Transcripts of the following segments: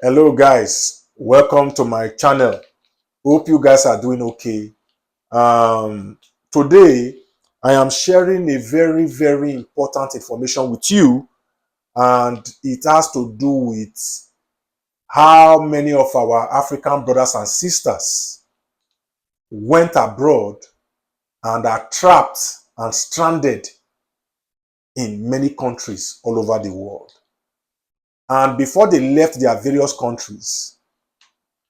Hello guys, welcome to my channel. Hope you guys are doing okay. Today I am sharing a very important information with you, and it has to do with how many of our African brothers and sisters went abroad and are trapped and stranded in many countries all over the world. And before they left their various countries,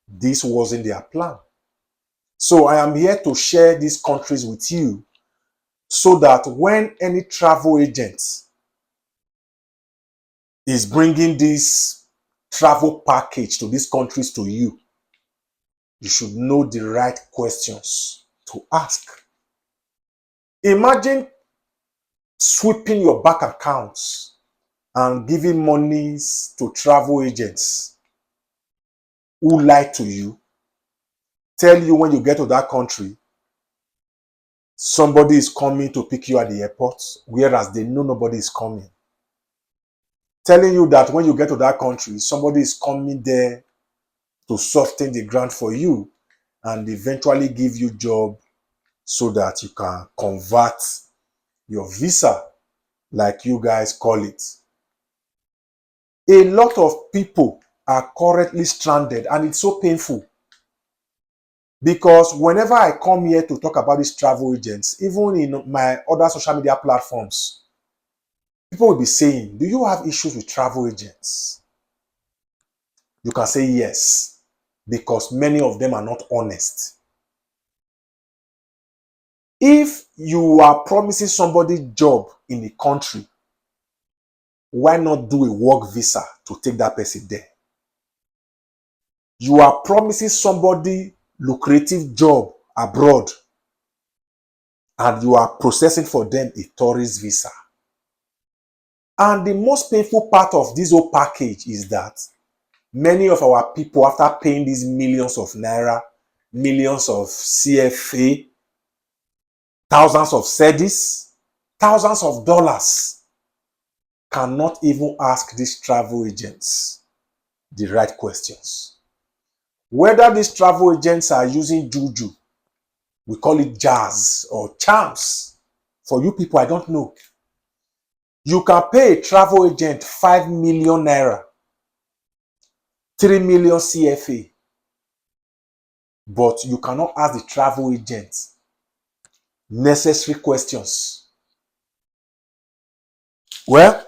this wasn't their plan. So I am here to share these countries with you so that when any travel agent is bringing this travel package to these countries to you, you should know the right questions to ask. Imagine sweeping your bank accounts and giving monies to travel agents who lie to you, tell you when you get to that country, somebody is coming to pick you at the airport, whereas they know nobody is coming. Telling you that when you get to that country, somebody is coming there to soften the ground for you and eventually give you job so that you can convert your visa, like you guys call it. A lot of people are currently stranded, and it's so painful because whenever I come here to talk about these travel agents, even in my other social media platforms, people will be saying, do you have issues with travel agents? You can say yes, because many of them are not honest. If you are promising somebody job in a country, why not do a work visa to take that person there? You are promising somebody lucrative job abroad, and you are processing for them a tourist visa. And the most painful part of this whole package is that many of our people, after paying these millions of naira, millions of CFA, thousands of cedis, thousands of dollars, cannot even ask these travel agents the right questions. Whether these travel agents are using juju, we call it jazz or charms. For you people, I don't know. You can pay a travel agent 5 million naira, 3 million CFA, but you cannot ask the travel agent necessary questions. Well,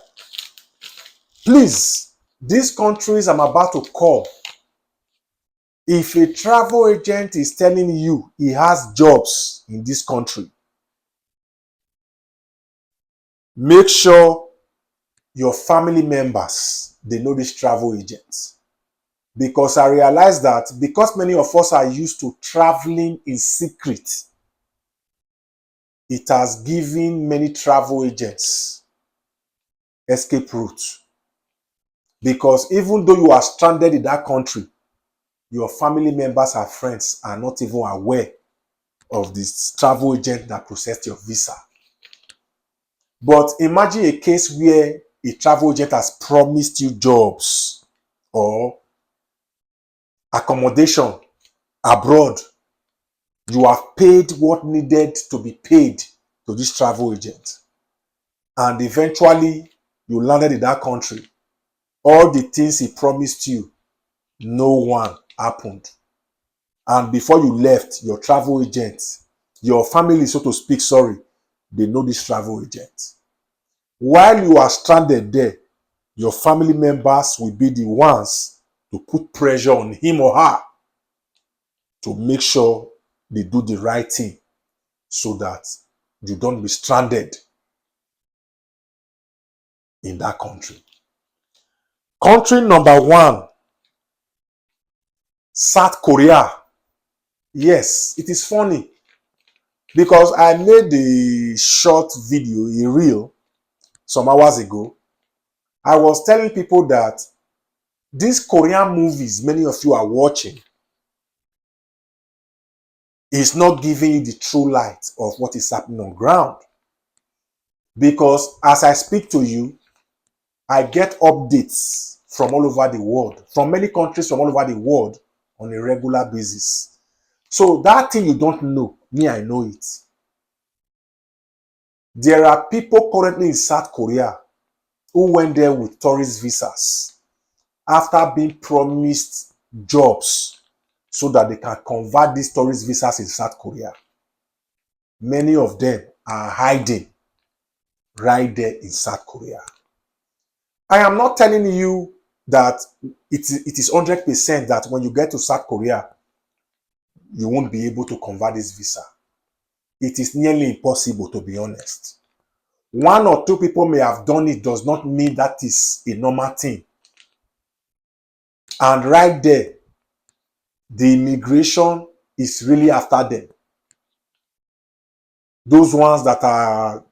please, these countries I'm about to call, if a travel agent is telling you he has jobs in this country, make sure your family members, they know this travel agent. Because I realize that because many of us are used to traveling in secret, it has given many travel agents escape route. Because even though you are stranded in that country, your family members and friends are not even aware of this travel agent that processed your visa. But imagine a case where a travel agent has promised you jobs or accommodation abroad. You have paid what needed to be paid to this travel agent, and eventually you landed in that country. All the things he promised you, no one happened. And before you left, your travel agent, your family, so to speak, sorry, they know this travel agent. While you are stranded there, your family members will be the ones to put pressure on him or her to make sure they do the right thing so that you don't be stranded in that country. Country number 1, South Korea. Yes, it is funny because I made a short video, a reel, some hours ago. I was telling people that these Korean movies many of you are watching is not giving you the true light of what is happening on ground. Because as I speak to you, I get updates from all over the world, from many countries from all over the world on a regular basis. So that thing you don't know, me, I know it. There are people currently in South Korea who went there with tourist visas after being promised jobs so that they can convert these tourist visas in South Korea. Many of them are hiding right there in South Korea. I am not telling you that it is 100% that when you get to South Korea, you won't be able to convert this visa. It is nearly impossible, to be honest. One or two people may have done it does not mean that is a normal thing. And right there, the immigration is really after them. Those ones that are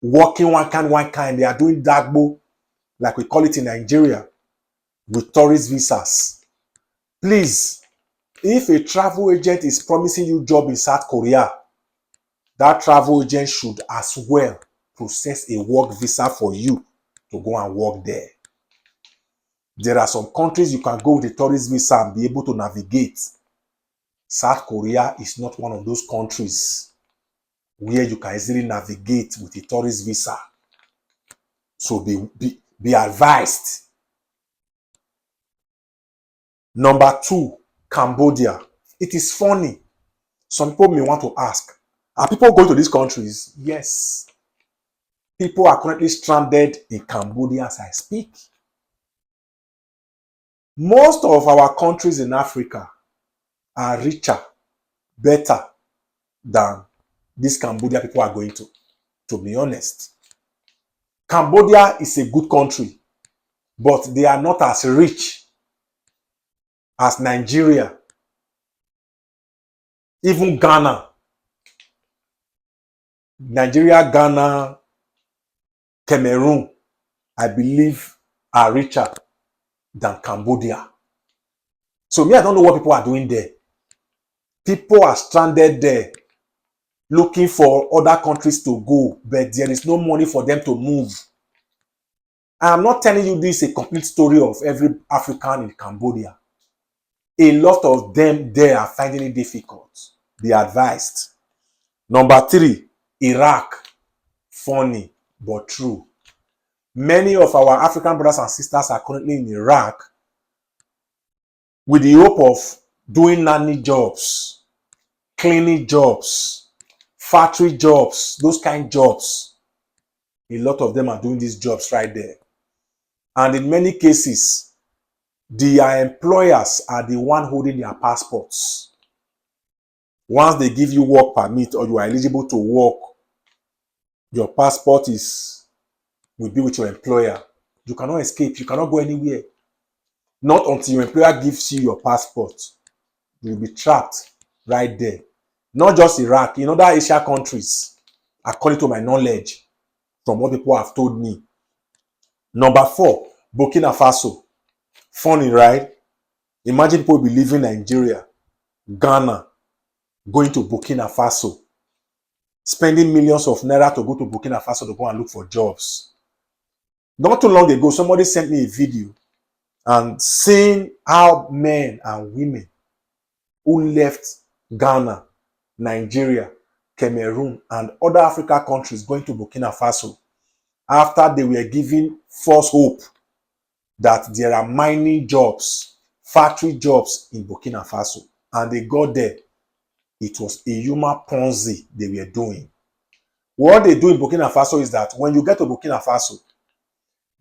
working one kind, they are doing dagbo, like we call it in Nigeria, with tourist visas. Please, if a travel agent is promising you a job in South Korea, that travel agent should as well process a work visa for you to go and work there. There are some countries you can go with a tourist visa and be able to navigate. South Korea is not one of those countries where you can easily navigate with a tourist visa. So be advised. Number 2, Cambodia. It is funny. Some people may want to ask, are people going to these countries? Yes. People are currently stranded in Cambodia as I speak. Most of our countries in Africa are richer, better than these Cambodia people are going to be honest. Cambodia is a good country, but they are not as rich as Nigeria, even Ghana. Nigeria, Ghana, Cameroon, I believe, are richer than Cambodia. So me, I don't know what people are doing there. People are stranded there looking for other countries to go, but there is no money for them to move. I am not telling you this is a complete story of every African in Cambodia. A lot of them there are finding it difficult. Be advised. Number 3, Iraq. Funny, but true. Many of our African brothers and sisters are currently in Iraq with the hope of doing nanny jobs, cleaning jobs, factory jobs, those kind of jobs. A lot of them are doing these jobs right there. And in many cases, their employers are the one holding their passports. Once they give you work permit or you are eligible to work, your passport will be with your employer. You cannot escape. You cannot go anywhere. Not until your employer gives you your passport. You will be trapped right there. Not just Iraq, in other Asia countries, according to my knowledge, from what people have told me. Number 4, Burkina Faso. Funny, right? Imagine people be leaving Nigeria, Ghana, going to Burkina Faso, spending millions of naira to go to Burkina Faso to go and look for jobs. Not too long ago, somebody sent me a video and seeing how men and women who left Ghana, Nigeria, Cameroon, and other African countries going to Burkina Faso after they were given false hope that there are mining jobs, factory jobs in Burkina Faso. And they got there. It was a human Ponzi they were doing. What they do in Burkina Faso is that when you get to Burkina Faso,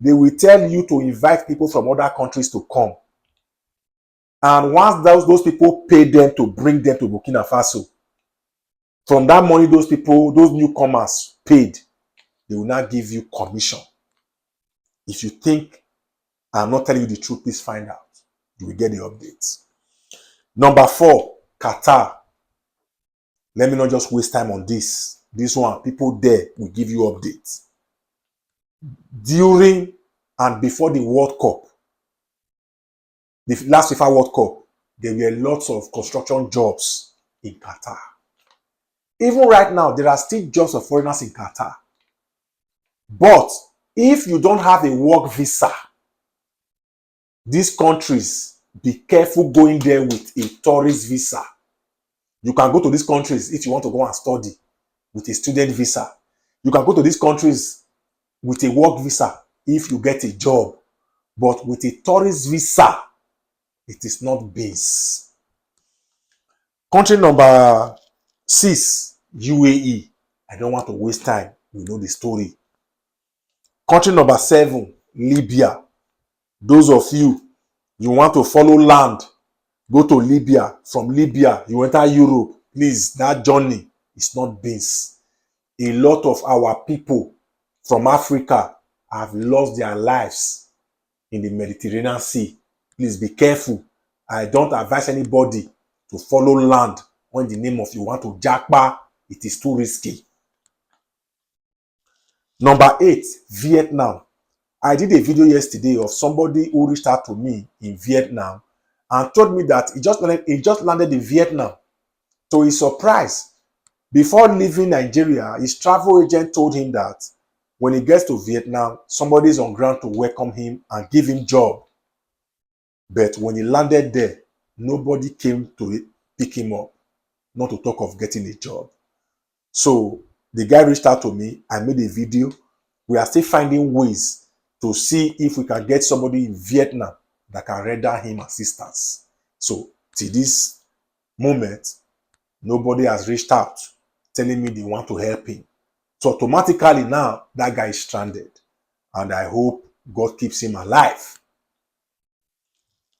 they will tell you to invite people from other countries to come. And once those people pay them to bring them to Burkina Faso, from that money those people, those newcomers paid, they will not give you commission. If you think I'm not telling you the truth, please find out. You will get the updates. Number 4, Qatar. Let me not just waste time on this. This one, people there will give you updates. During and before the World Cup, the last FIFA World Cup, there were lots of construction jobs in Qatar. Even right now, there are still jobs of foreigners in Qatar. But if you don't have a work visa, these countries, be careful going there with a tourist visa. You can go to these countries if you want to go and study with a student visa. You can go to these countries with a work visa if you get a job. But with a tourist visa, it is not beans. Country number 6, UAE. I don't want to waste time. We know the story. Country number 7, Libya. Those of you want to follow land, go to Libya. From Libya, you enter Europe. Please, that journey is not beans. A lot of our people from Africa have lost their lives in the Mediterranean Sea. Please be careful. I don't advise anybody to follow land when the name of you want to jackpot. It is too risky. Number 8, Vietnam. I did a video yesterday of somebody who reached out to me in Vietnam and told me that he just landed in Vietnam. To his surprise, before leaving Nigeria, his travel agent told him that when he gets to Vietnam, somebody is on ground to welcome him and give him job. But when he landed there, nobody came to pick him up, not to talk of getting a job. So the guy reached out to me. I made a video. We are still finding ways to see if we can get somebody in Vietnam that can render him assistance. So to this moment, nobody has reached out telling me they want to help him. So automatically now, that guy is stranded. And I hope God keeps him alive.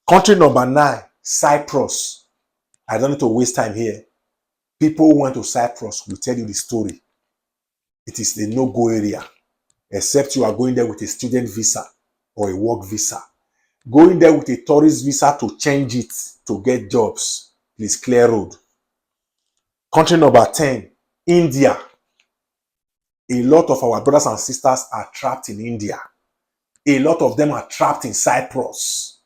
Country number 9, Cyprus. I don't need to waste time here. People who went to Cyprus will tell you the story. It is a no-go area, except you are going there with a student visa or a work visa. Going there with a tourist visa to change it to get jobs, please clear road. Country number 10, India. A lot of our brothers and sisters are trapped in India. A lot of them are trapped in Cyprus.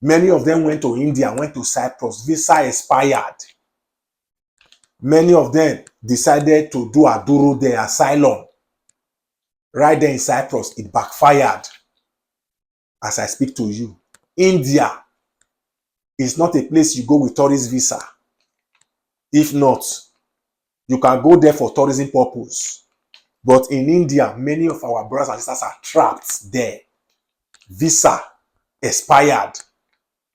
Many of them went to India, went to Cyprus. Visa expired. Many of them decided to do Aduro there, asylum. Right there in Cyprus, it backfired. As I speak to you, India is not a place you go with tourist visa. If not, you can go there for tourism purpose. But in India, many of our brothers and sisters are trapped there. Visa expired.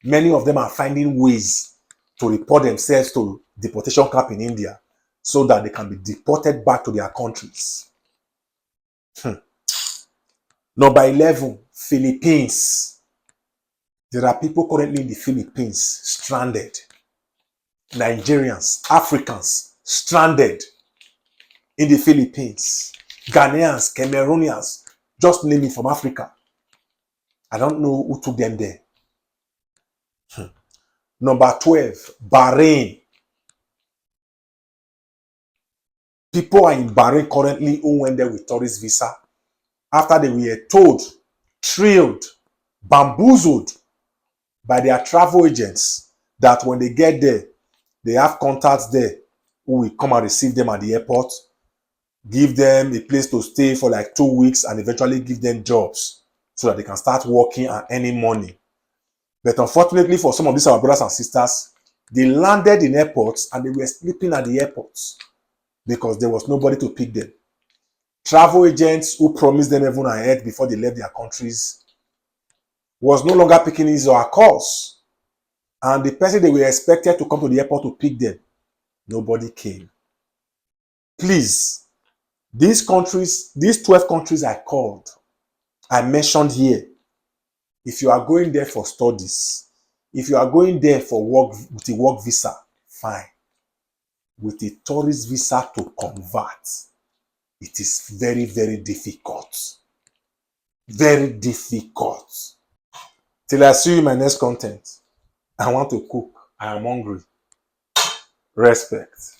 Many of them are finding ways to report themselves to deportation camp in India so that they can be deported back to their countries. Number 11, Philippines. There are people currently in the Philippines stranded. Nigerians, Africans stranded in the Philippines. Ghanaians, Cameroonians, just name it, from Africa. I don't know who took them there. Number 12, Bahrain. People are in Bahrain currently who went there with tourist visa after they were told, thrilled, bamboozled by their travel agents that when they get there, they have contacts there who will come and receive them at the airport, give them a place to stay for like 2 weeks, and eventually give them jobs so that they can start working and earning money. But unfortunately for some of these our brothers and sisters, they landed in airports and they were sleeping at the airports because there was nobody to pick them. Travel agents who promised them heaven and earth before they left their countries was no longer picking his or her calls. And the person they were expected to come to the airport to pick them, nobody came. Please, these countries, these 12 countries I mentioned here, if you are going there for studies, if you are going there for work with a work visa, fine. With a tourist visa to convert, it is very, very difficult. Very difficult. Till I see you in my next content. I want to cook. I am hungry. Respect.